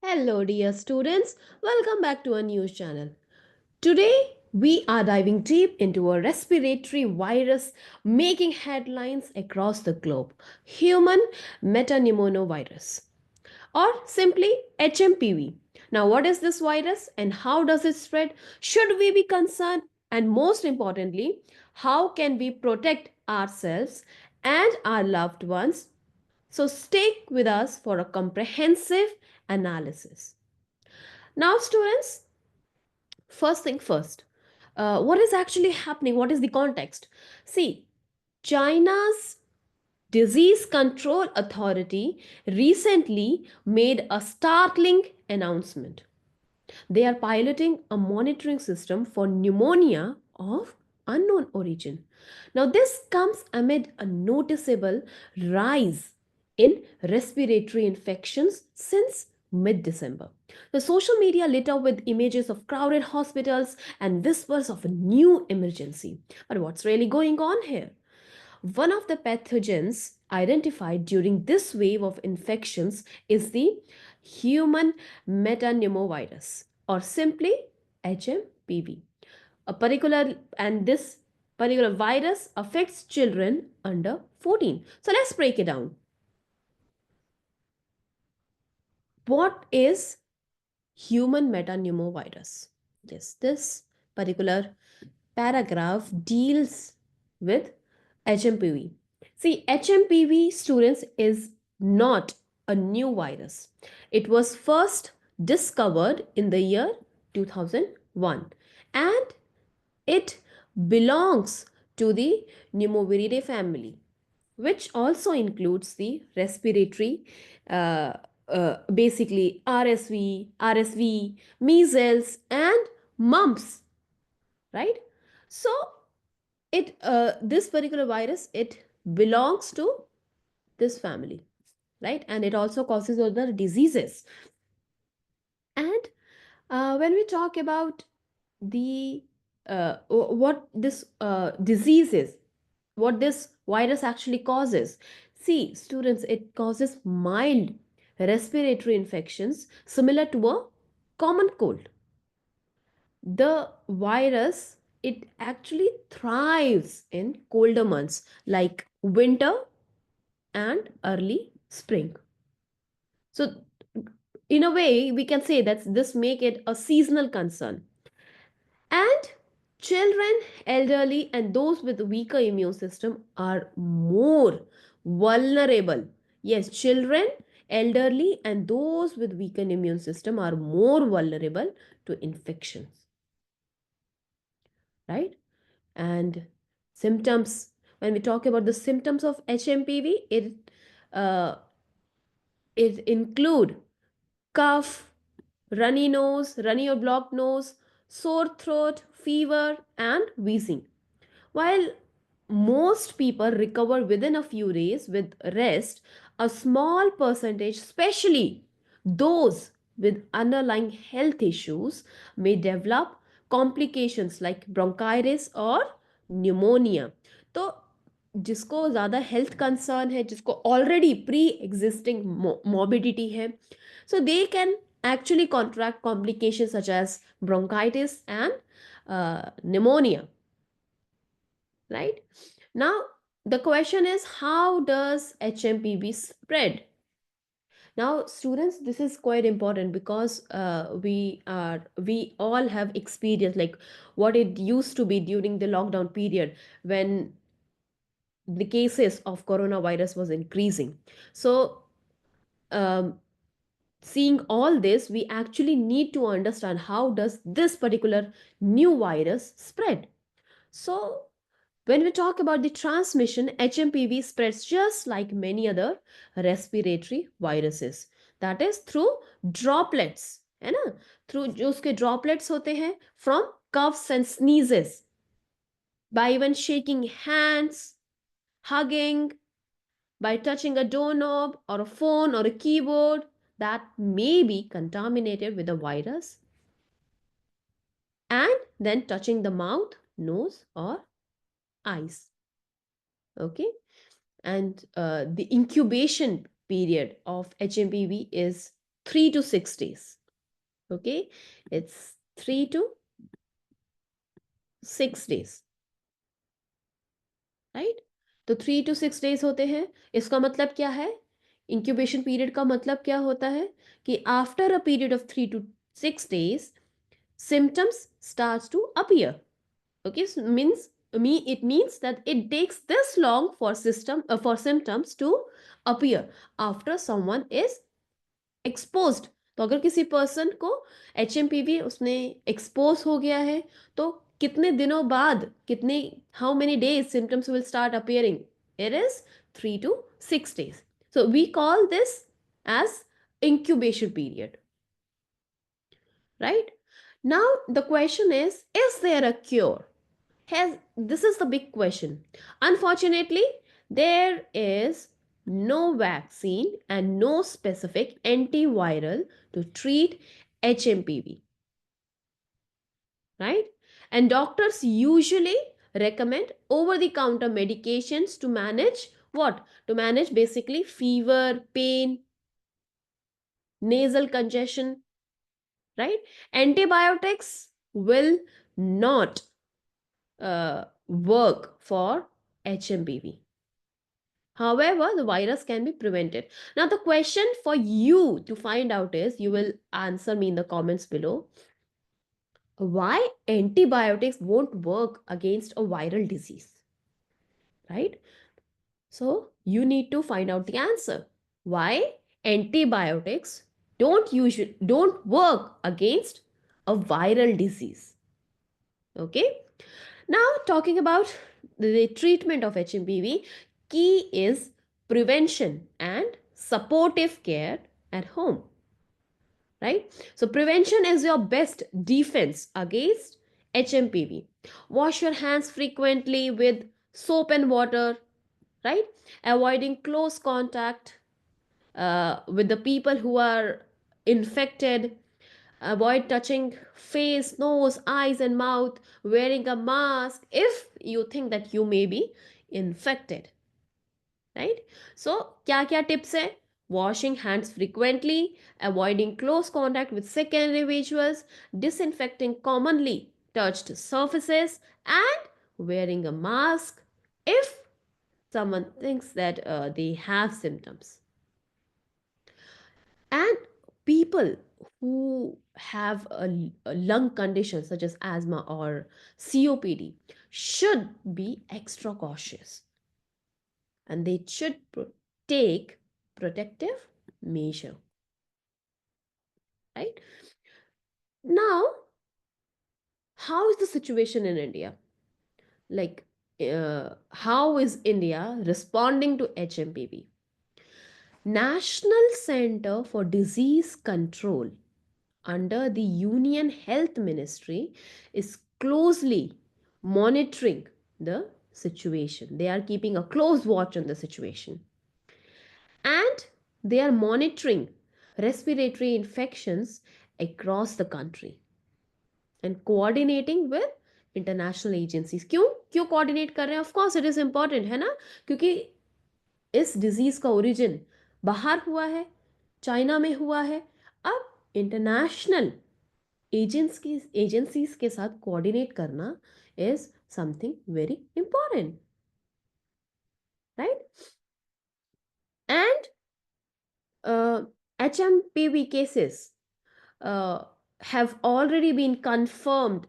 Hello, dear students. Welcome back to our news channel. Today, we are diving deep into a respiratory virus making headlines across the globe human metapneumovirus, or simply HMPV. Now, what is this virus and how does it spread? Should we be concerned? And most importantly, how can we protect ourselves and our loved ones? So, stick with us for a comprehensive analysis. Now, students, first thing first, what is actually happening? What is the context? See, China's Disease Control Authority recently made a startling announcement. They are piloting a monitoring system for pneumonia of unknown origin. Now, this comes amid a noticeable rise in respiratory infections since mid December. The social media lit up with images of crowded hospitals and whispers of a new emergency. But what's really going on here? One of the pathogens identified during this wave of infections is the human metapneumovirus, or simply HMPV. This particular virus affects children under 14. So let's break it down. What is human metapneumovirus? Yes, this particular paragraph deals with HMPV. See, HMPV, students, is not a new virus. It was first discovered in the year 2001 and it belongs to the Pneumoviridae family, which also includes the respiratory, uh, basically RSV, measles, and mumps, right? So this particular virus, it belongs to this family, right? And it also causes other diseases. And when we talk about the what this disease is, what this virus actually causes, see, students, it causes mild respiratory infections similar to a common cold. The virus, it actually thrives in colder months like winter and early spring. So in a way we can say that this make it a seasonal concern. And children, elderly, and those with weaker immune system are more vulnerable. Yes, children, elderly, and those with weakened immune system are more vulnerable to infections, right? And symptoms, when we talk about the symptoms of HMPV, uh, it include cough, runny or blocked nose, sore throat, fever, and wheezing. While most people recover within a few days with rest, a small percentage, especially those with underlying health issues, may develop complications like bronchitis or pneumonia. तो जिसको ज़्यादा health concern है, जिसको already pre existing morbidity है, so they can actually contract complications such as bronchitis and pneumonia, right? Now, the question is, how does HMPV spread? Now, students, this is quite important because we all have experienced like what it used to be during the lockdown period when the cases of coronavirus was increasing. So, um, seeing all this, we actually need to understand how does this particular new virus spread. So, when we talk about the transmission, HMPV spreads just like many other respiratory viruses. That is through droplets, है ना? Through जो उसके droplets होते हैं from coughs and sneezes, by even shaking hands, hugging, by touching a doorknob or a phone or a keyboard that may be contaminated with a virus, and then touching the mouth, nose, or eyes. Okay, and the incubation period of HMPV is 3 to 6 days. Okay, it's 3 to 6 days, right? तो 3 to 6 days होते हैं। इसका मतलब क्या है? Incubation period का मतलब क्या होता है कि after a period of 3 to 6 days symptoms starts to appear. Okay, so it means that it takes this long for symptoms to appear after someone is exposed. तो अगर किसी पर्सन को HMPV उसने एक्सपोज हो गया है, तो कितने दिनों बाद, कितने, how many days symptoms will start appearing? It is 3 to 6 days. So we call this as incubation period, right? Now the question is there a cure? Has This is the big question. Unfortunately, there is no vaccine and no specific antiviral to treat HMPV, right? And doctors usually recommend over the counter medications to manage what? To manage basically fever, pain, nasal congestion, right? Antibiotics will not work for HMPV. However, the virus can be prevented. Now, the question for you to find out is, you will answer me in the comments below, why antibiotics won't work against a viral disease, right? So, you need to find out the answer. Why antibiotics don't work against a viral disease. Okay? Now, talking about the treatment of HMPV, key is prevention and supportive care at home, right? So, prevention is your best defense against HMPV. Wash your hands frequently with soap and water, right? Avoiding close contact with the people who are infected. Avoid touching face, nose, eyes, and mouth. Wearing a mask if you think that you may be infected, right? So, क्या क्या tips है? Washing hands frequently, avoiding close contact with sick individuals, disinfecting commonly touched surfaces, and wearing a mask if someone thinks that they have symptoms. And people who have a lung condition such as asthma or COPD should be extra cautious, and they should take protective measure, right? Now, how is the situation in India? Like, how is India responding to HMPV? National Center for Disease Control under the Union Health Ministry is closely monitoring the situation. They are keeping a close watch on the situation. And they are monitoring respiratory infections across the country and coordinating with international agencies. क्यों क्यों coordinate कर रहे हैं? Of course it is important, है ना? क्योंकि इस disease का ओरिजिन बाहर हुआ है, चाइना में हुआ है. अब इंटरनेशनल एजेंसीज के साथ कोऑर्डिनेट करना is something very important, right? And HMPV cases have already been confirmed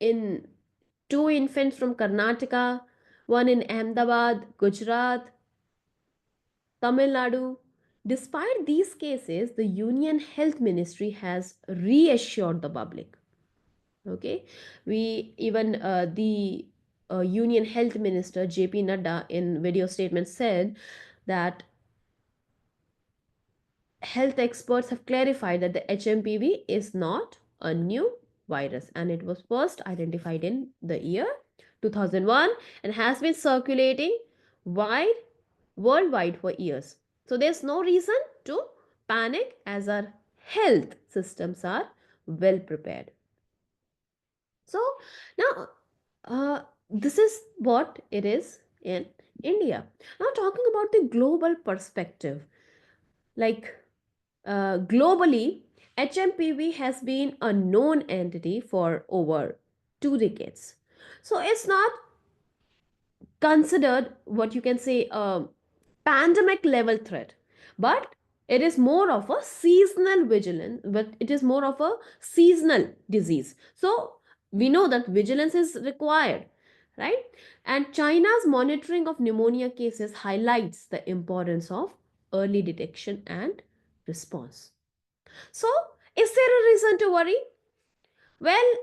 in two infants from Karnataka, one in Ahmedabad, Gujarat, Tamil Nadu. Despite these cases, the Union Health Ministry has reassured the public. Okay, we even the Union Health Minister JP Nadda in video statement said that health experts have clarified that the HMPV is not a new virus, and it was first identified in the year 2001 and has been circulating wide worldwide for years. So there's no reason to panic as our health systems are well prepared. So now this is what it is in India. Now talking about the global perspective, like Globally, HMPV has been a known entity for over 2 decades. So it's not considered what you can say a pandemic level threat, but it is more of a seasonal vigilance, but it is more of a seasonal disease. So we know that vigilance is required, right? And China's monitoring of pneumonia cases highlights the importance of early detection and response. So, is there a reason to worry? Well,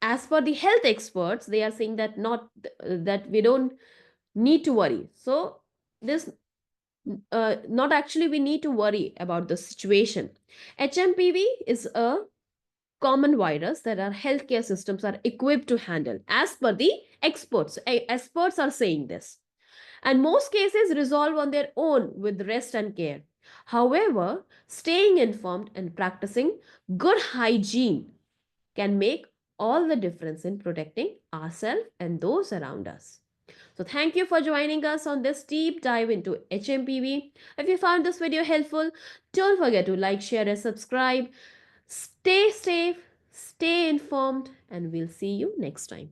as per the health experts, they are saying that not that we don't need to worry. So, this not actually we need to worry about the situation. HMPV is a common virus that our healthcare systems are equipped to handle, as per the experts. Experts are saying this, and most cases resolve on their own with rest and care. However, staying informed and practicing good hygiene can make all the difference in protecting ourselves and those around us. So, thank you for joining us on this deep dive into HMPV. If you found this video helpful, don't forget to like, share, and subscribe. Stay safe, stay informed, and we'll see you next time.